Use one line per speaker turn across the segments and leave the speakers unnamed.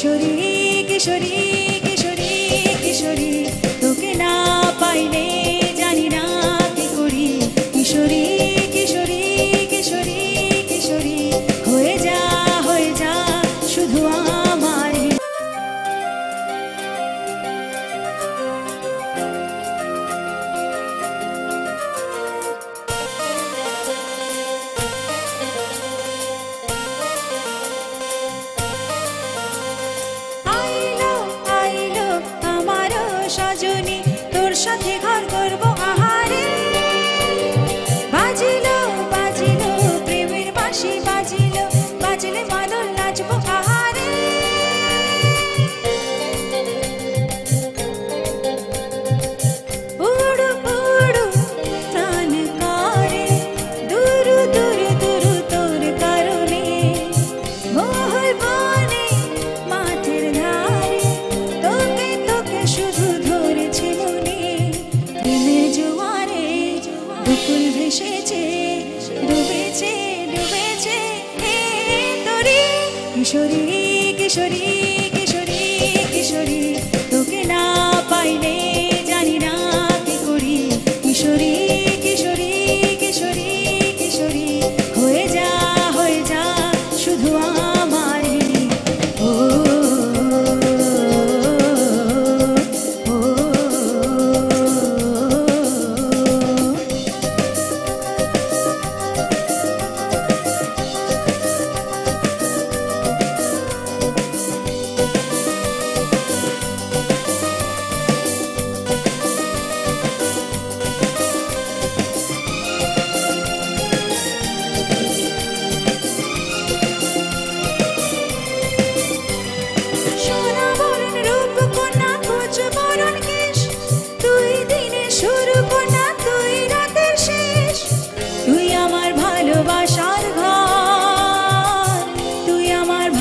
কিশোরী কিশোরী কিশোরী কিশোরী তোকে না পাইলে জানি না কি করি কিশোরী কিশোরী কিশোরী কিশোরী হয়ে যা শুধু আমার সজনী তোর সাথে ঘর করবো আহারে বাজিলো বাজিলো প্রেমের বাঁশি বাজিলো বাজলে মাদল নাচবো আহারে উড়ু উড়ু প্রাণ করে দূর দূর দূর তোর কারণে মহল বনে মাঠের ধারে তোকে তোকে শুধু ধরেছে মনে প্রেমের জোয়ারে বুকুল ভেসেছে ডুবেছে ডুবেছে তোরে কিশোরী কিশোরী কিশোরী কিশোরী তোকে না পাইলে জানি না কি করি কিশোরী কিশোরী কিশোরী কিশোরী হয়ে যা শুধু আমার ও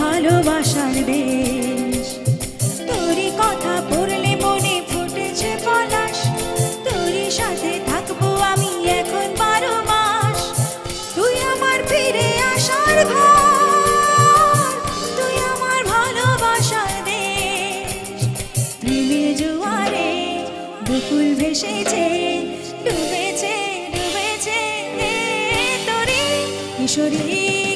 ভালোবাসার দেশ তোরই কথা পড়লে মনে ফুটেছে পলাশ তোরই সাথে থাকবো আমি এখন 12 মাস তুই আমার ফিরে আসার ঘর তুই আমার ভালোবাসার দেশ প্রেমের জোয়ারে বুকুল ভেসেছে ডুবেছে ডুবেছে তোরে কিশোরী